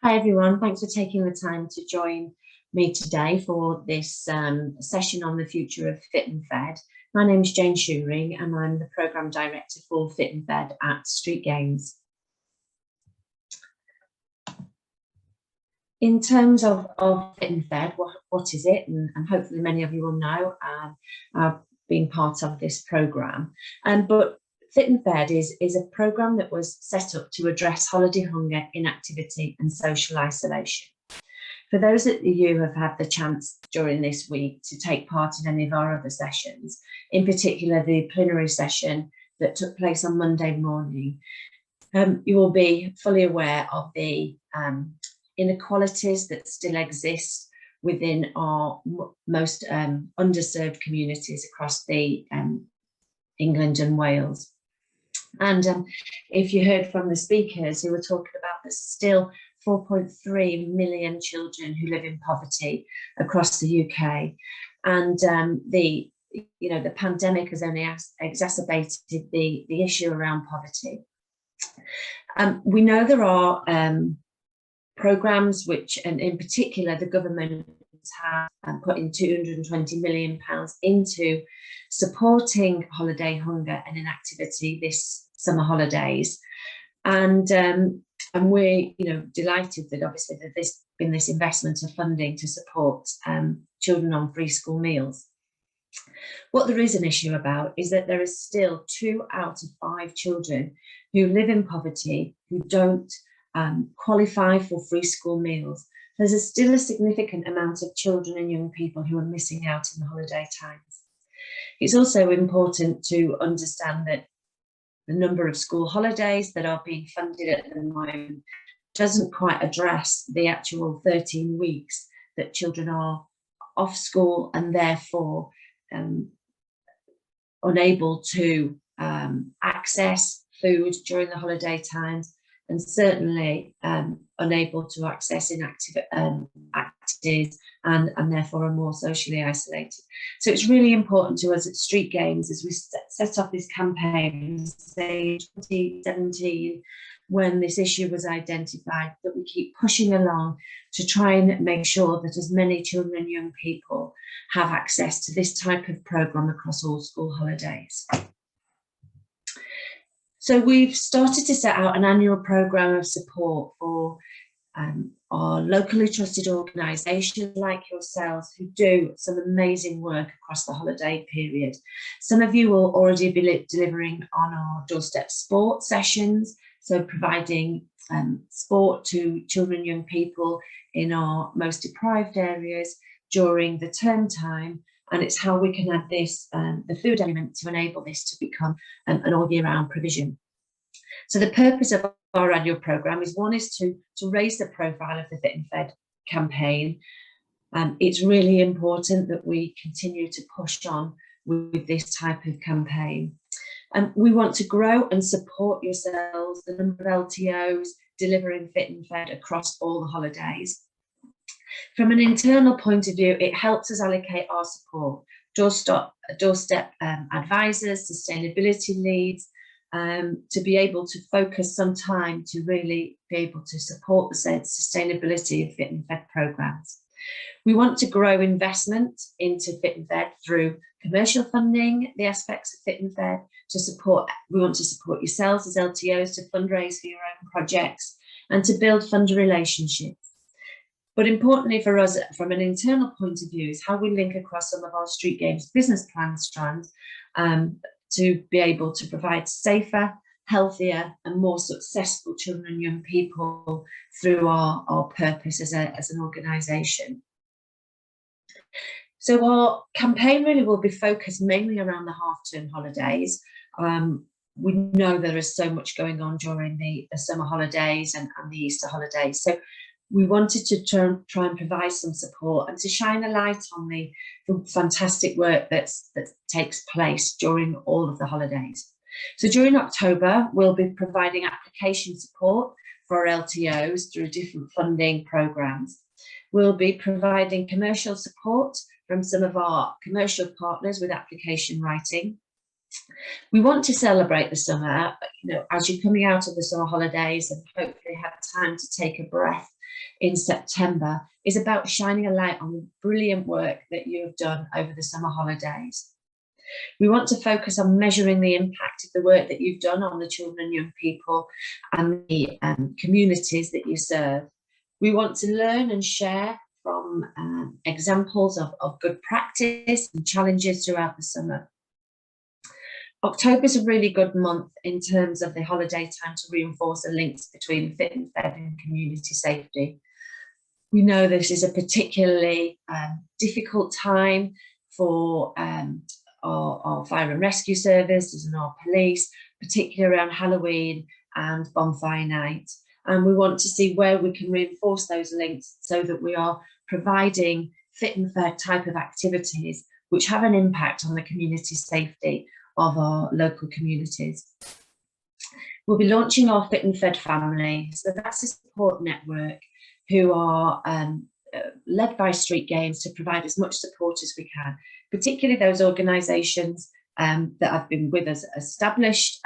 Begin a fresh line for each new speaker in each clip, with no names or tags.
Hi everyone, thanks for taking the time to join me today for this session on the future of Fit and Fed. My name is Jane Shewring and I'm the Programme Director for Fit and Fed at StreetGames. In terms of Fit and Fed, what is it? And hopefully many of you will know, being part of this programme. But Fit and Fed is a programme that was set up to address holiday hunger, inactivity and social isolation. For those of you who have had the chance during this week to take part in any of our other sessions, in particular the plenary session that took place on Monday morning, you will be fully aware of the inequalities that still exist within our most underserved communities across the England and Wales. And if you heard from the speakers who were talking about there's still 4.3 million children who live in poverty across the UK, and the pandemic has only exacerbated the issue around poverty. We know there are programmes which, and in particular, the government have put in £220 million into supporting holiday hunger and inactivity this summer holidays, and we're delighted that obviously that there's been this investment of funding to support children on free school meals. What there is an issue about is that there is still 2 out of 5 children who live in poverty who don't qualify for free school meals. There's still a significant amount of children and young people who are missing out in the holiday times. It's also important to understand that the number of school holidays that are being funded at the moment doesn't quite address the actual 13 weeks that children are off school and therefore unable to access food during the holiday times, and certainly unable to access inactive activities and therefore are more socially isolated. So it's really important to us at StreetGames as we set up this campaign, say 2017, when this issue was identified, that we keep pushing along to try and make sure that as many children and young people have access to this type of programme across all school holidays. So we've started to set out an annual programme of support for our locally trusted organisations like yourselves who do some amazing work across the holiday period. Some of you will already be delivering on our doorstep sport sessions, so providing sport to children and young people in our most deprived areas during the term time. And it's how we can add this, the food element, to enable this to become an all year round provision. So the purpose of our annual programme is to raise the profile of the Fit and Fed campaign. It's really important that we continue to push on with this type of campaign. We want to grow and support yourselves, the number of LTOs delivering Fit and Fed across all the holidays. From an internal point of view, it helps us allocate our support, doorstep advisors, sustainability leads, to be able to focus some time to really be able to support the sustainability of Fit and Fed programmes. We want to grow investment into Fit and Fed through commercial funding, the aspects of Fit and Fed, we want to support yourselves as LTOs to fundraise for your own projects and to build funder relationships. But importantly for us, from an internal point of view, is how we link across some of our StreetGames business plan strands to be able to provide safer, healthier and more successful children and young people through our purpose as an organisation. So our campaign really will be focused mainly around the half-term holidays. We know there is so much going on during the summer holidays and the Easter holidays. So we wanted to try and provide some support and to shine a light on the fantastic work that takes place during all of the holidays. So during October, we'll be providing application support for our LTOs through different funding programmes. We'll be providing commercial support from some of our commercial partners with application writing. We want to celebrate the summer, as you're coming out of the summer holidays and hopefully have time to take a breath in September is about shining a light on the brilliant work that you have done over the summer holidays. We want to focus on measuring the impact of the work that you've done on the children and young people and the communities that you serve. We want to learn and share from examples of good practice and challenges throughout the summer. October is a really good month in terms of the holiday time to reinforce the links between fit and fed and community safety. We know this is a particularly difficult time for our fire and rescue services and our police, particularly around Halloween and bonfire night. And we want to see where we can reinforce those links so that we are providing fit and fed type of activities which have an impact on the community safety of our local communities. We'll be launching our Fit and Fed family. So that's a support network who are led by StreetGames to provide as much support as we can, particularly those organisations that have been with us, established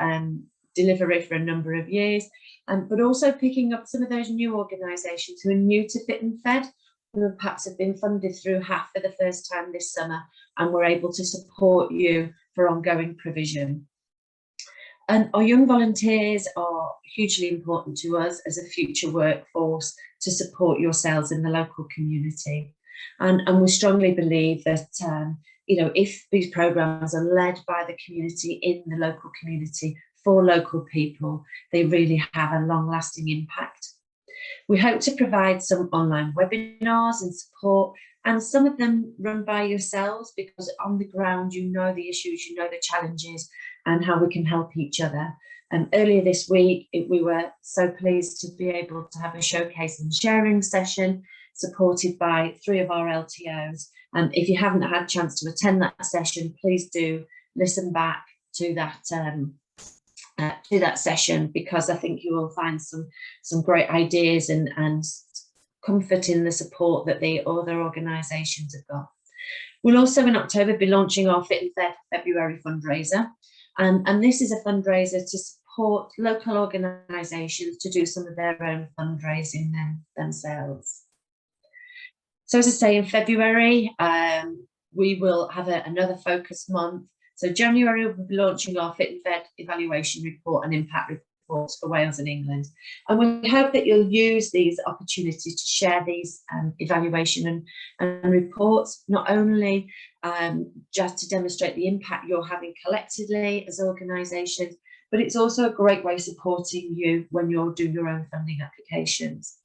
delivery for a number of years, but also picking up some of those new organisations who are new to Fit and Fed, who perhaps have been funded through HAF for the first time this summer, and we're able to support you for ongoing provision. And our young volunteers are hugely important to us as a future workforce to support yourselves in the local community. And we strongly believe that you know, if these programmes are led by the community in the local community for local people, they really have a long-lasting impact. We hope to provide some online webinars and support, and some of them run by yourselves, because on the ground you know the issues, you know the challenges and how we can help each other. And earlier this week we were so pleased to be able to have a showcase and sharing session supported by 3 of our LTOs. And if you haven't had a chance to attend that session, please do listen back to that session, because I think you will find some great ideas and comfort in the support that the other organisations have got. We'll also in October be launching our Fit and Fed February fundraiser, and this is a fundraiser to support local organisations to do some of their own fundraising themselves. So as I say, in February we will have another focus month. So January we'll be launching our Fit and Fed evaluation report and impact reports for Wales and England. And we hope that you'll use these opportunities to share these evaluation and reports, not only just to demonstrate the impact you're having collectively as organisations, but it's also a great way of supporting you when you're doing your own funding applications.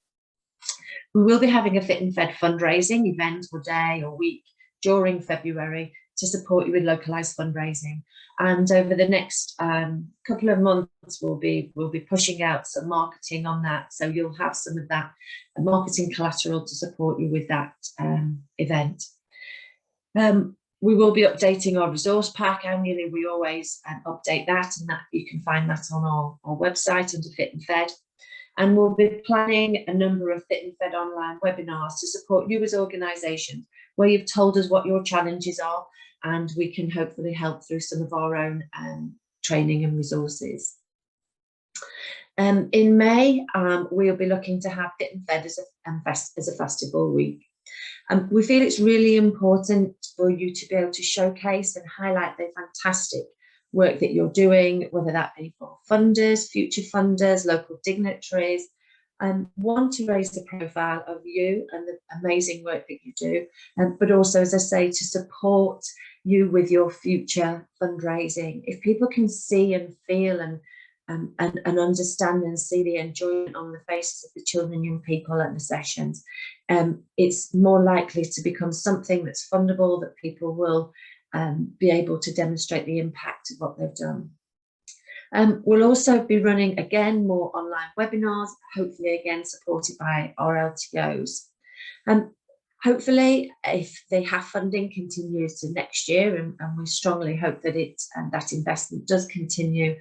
We will be having a Fit and Fed fundraising event or day or week during February to support you with localised fundraising, and over the next couple of months we'll be pushing out some marketing on that, so you'll have some of that marketing collateral to support you with that event. We will be updating our resource pack annually. We always update that, and that you can find that on our website under Fit and Fed. And we'll be planning a number of Fit and Fed online webinars to support you as organisations, where you've told us what your challenges are, and we can hopefully help through some of our own training and resources. In May, we'll be looking to have Fit and Fed as a festival week. We feel it's really important for you to be able to showcase and highlight the fantastic work that you're doing, whether that be for funders, future funders, local dignitaries, and want to raise the profile of you and the amazing work that you do, but also, as I say, to support you with your future fundraising. If people can see and feel and understand and see the enjoyment on the faces of the children and young people at the sessions, it's more likely to become something that's fundable, that people will be able to demonstrate the impact of what they've done. We'll also be running again more online webinars, hopefully again supported by our LTOs. Hopefully, if the HAF funding continues to next year, and we strongly hope that that investment does continue,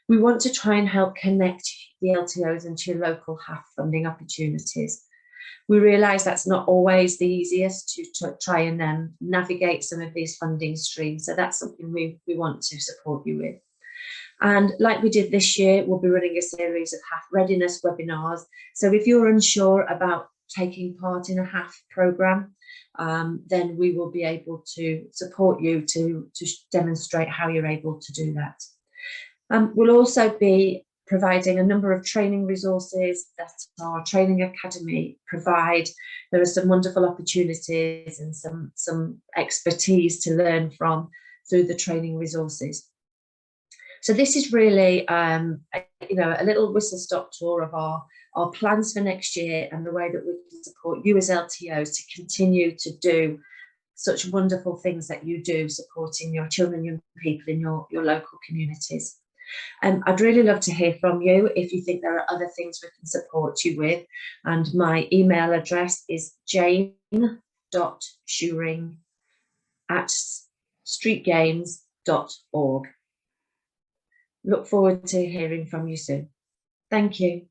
we want to try and help connect the LTOs into local HAF funding opportunities. We realise that's not always the easiest to try and navigate some of these funding streams, so that's something we want to support you with. And like we did this year, we'll be running a series of HAF Readiness Webinars. So if you're unsure about taking part in a half programme, then we will be able to support you to demonstrate how you're able to do that. We'll also be providing a number of training resources that our training academy provide. There are some wonderful opportunities and some expertise to learn from through the training resources. So this is really a little whistle-stop tour of our plans for next year and the way that we can support you as LTOs to continue to do such wonderful things that you do, supporting your children and young people in your local communities. I'd really love to hear from you if you think there are other things we can support you with. And my email address is jane.shewring@streetgames.org. Look forward to hearing from you soon. Thank you.